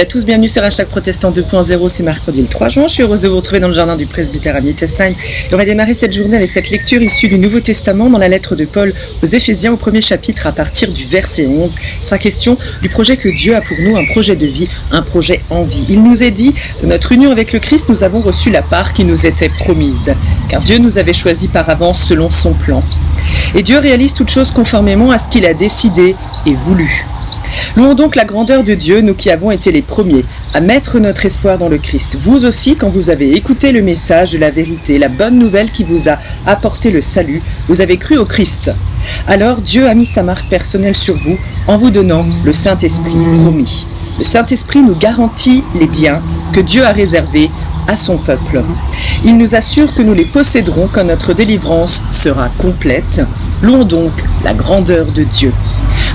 À tous, bienvenue sur Hashtag Protestant 2.0, c'est mercredi le 3 juin. Je suis heureuse de vous retrouver dans le jardin du presbytère à Mittesheim. Et on va démarrer cette journée avec cette lecture issue du Nouveau Testament dans la lettre de Paul aux Éphésiens au premier chapitre à partir du verset 11. Il sera question du projet que Dieu a pour nous, un projet de vie, un projet en vie. Il nous est dit, de notre union avec le Christ, nous avons reçu la part qui nous était promise, car Dieu nous avait choisis par avance selon son plan. Et Dieu réalise toutes choses conformément à ce qu'il a décidé et voulu. Louons donc la grandeur de Dieu, nous qui avons été les premiers à mettre notre espoir dans le Christ. Vous aussi, quand vous avez écouté le message de la vérité, la bonne nouvelle qui vous a apporté le salut, vous avez cru au Christ. Alors Dieu a mis sa marque personnelle sur vous en vous donnant le Saint-Esprit promis. Le Saint-Esprit nous garantit les biens que Dieu a réservés à son peuple. Il nous assure que nous les posséderons quand notre délivrance sera complète. Louons donc la grandeur de Dieu.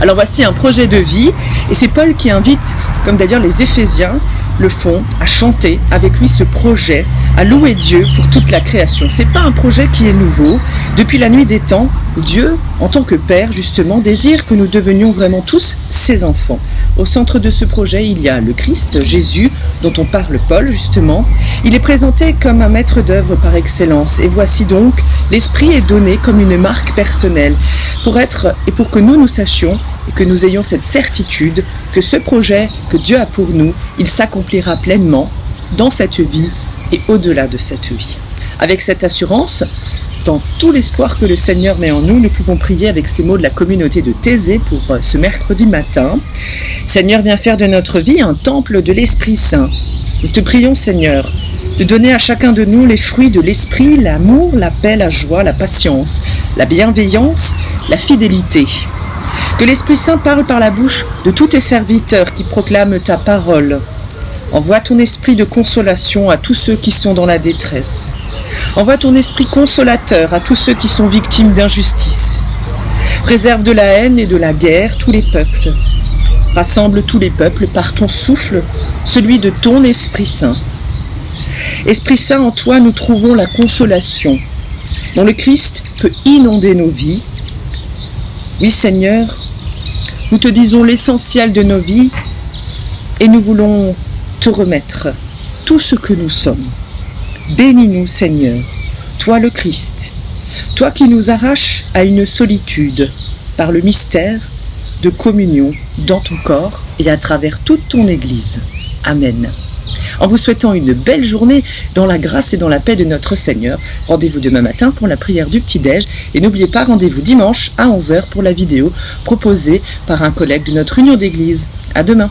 Alors voici un projet de vie, et c'est Paul qui invite, comme d'ailleurs les Éphésiens le font, à chanter avec lui ce projet, à louer Dieu pour toute la création. C'est pas un projet qui est nouveau. Depuis la nuit des temps, Dieu, en tant que Père justement, désire que nous devenions vraiment tous ses enfants. Au centre de ce projet, il y a le Christ, Jésus, dont on parle Paul justement. Il est présenté comme un maître d'œuvre par excellence. Et voici donc, l'Esprit est donné comme une marque personnelle pour que nous sachions et que nous ayons cette certitude que ce projet que Dieu a pour nous, il s'accomplira pleinement dans cette vie et au-delà de cette vie. Avec cette assurance, dans tout l'espoir que le Seigneur met en nous, nous pouvons prier avec ces mots de la communauté de Thésée pour ce mercredi matin. Seigneur, viens faire de notre vie un temple de l'Esprit Saint. Nous te prions, Seigneur, de donner à chacun de nous les fruits de l'Esprit, l'amour, la paix, la joie, la patience, la bienveillance, la fidélité. Que l'Esprit Saint parle par la bouche de tous tes serviteurs qui proclament ta parole. Envoie ton esprit de consolation à tous ceux qui sont dans la détresse. Envoie ton esprit consolateur à tous ceux qui sont victimes d'injustice. Préserve de la haine et de la guerre tous les peuples. Rassemble tous les peuples par ton souffle, celui de ton Esprit Saint. Esprit Saint, en toi nous trouvons la consolation, dont le Christ peut inonder nos vies. Oui Seigneur, nous te disons l'essentiel de nos vies et nous voulons te remettre tout ce que nous sommes. Bénis-nous Seigneur, toi le Christ, toi qui nous arraches à une solitude par le mystère de communion dans ton corps et à travers toute ton Église. Amen. En vous souhaitant une belle journée dans la grâce et dans la paix de notre Seigneur, rendez-vous demain matin pour la prière du petit-déj et n'oubliez pas, rendez-vous dimanche à 11h pour la vidéo proposée par un collègue de notre union d'église. À demain.